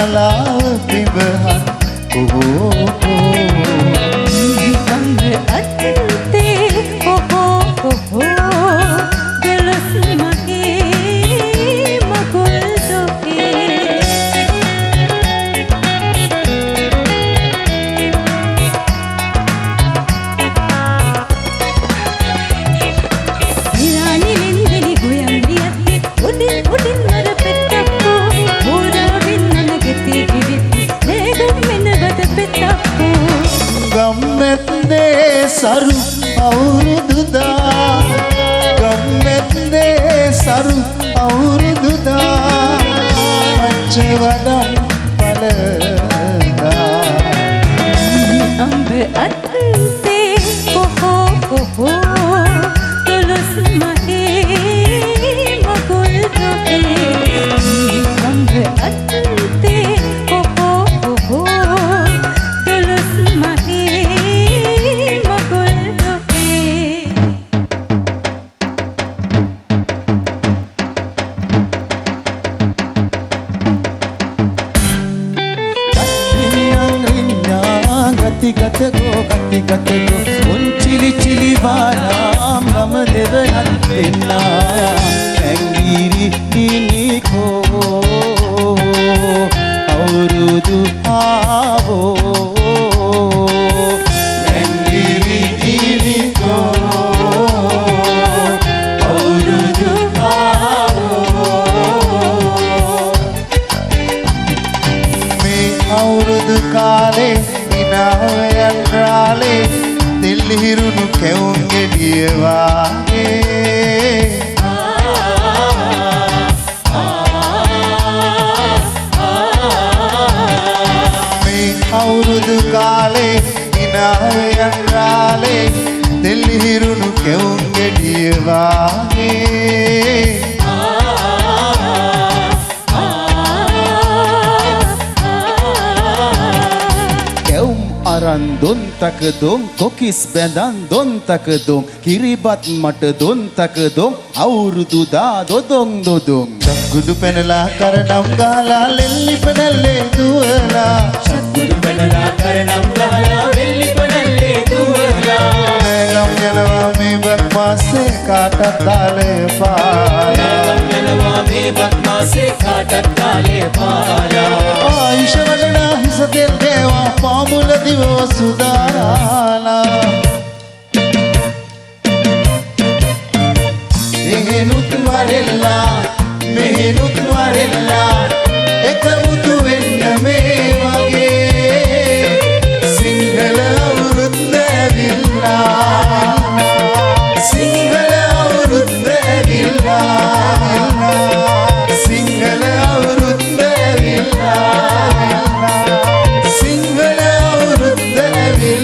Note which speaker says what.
Speaker 1: මාලාව පිඹහන්
Speaker 2: අම්බ අත්තේ දලස් මගේ මගුල් දොහේ විරානි වෙලි ගොයම් ලියත්තේ උඩින් වර පෙත්තක්කෝ හොරාවින් නනගෙතේ කිවිත් නේගම් මෙනබත පෙත්තක්කෝ
Speaker 1: ගම්මැද්දේ සරු අවුරුදුදා ගම්මැද්දේ සරු අවුරුදුදා මච්ච වඩම් පලදා
Speaker 2: අම්බ අත්තේ දලස් මගේ මගුල් දොහේ අම්බ අත්තේ දලස් මගේ මගුල් දොහේ
Speaker 1: ගතිගත ගෝ උන්චිලි චිලි වාරාම් මම දෙවනත් දෙන්නා ඇංගිරි නිනිකෝ අවුරුදු ආවෝ ඇංගිරි නිනිකෝ අවුරුදු ආවෝ මේ අවුරුදු කාලේ විනායන් රාලේ දිල්හිරුණු කැවුම් ගෙඩිය වාගේ මේ අවුරුදු කාලේ විනායන් රාලේ දිල්හිරුණු කැවුම් ගෙඩිය වාගේ අරන් දොන් තක දොන් කොකිස් බැඳන් දොන් තක දොන් කිරිබත් මට දොන් තක දොන් අවුරුදු දා දොදොන් දොදොන් සක්කුඩු පැනලා කරනම් ගාලා ලෙල්ලි පැනල්ලේ දුවලා
Speaker 3: සක්කුඩු පැනලා කරනම් ගාලා වෙල්ලි පැනල්ලේ දුවලා
Speaker 1: ගම් යනවා මේ බක් මාසේ කාටත් තාලේ පාලා
Speaker 3: ගම් යනවා මේ බක් මාසේ කාටත් තාලේ පාලා
Speaker 1: ආයිෂ වඩනා හිස දෙල් දේවා පාමුල දිවෝ සුදාරාලා මෙහෙනුත් වරෙල්ලා මෙහෙනුත් වරෙල්ලා එකමුතු වෙන්න මේ වගේ සිංහල අවුරුද්ද ඇවිල්ලා සිංහල අවුරුද්ද ඇවිල්ලා සිංහල අවුරුද්ද ඇවිල්ලා සිංහල අවුරුද්ද ඇවිල්ලා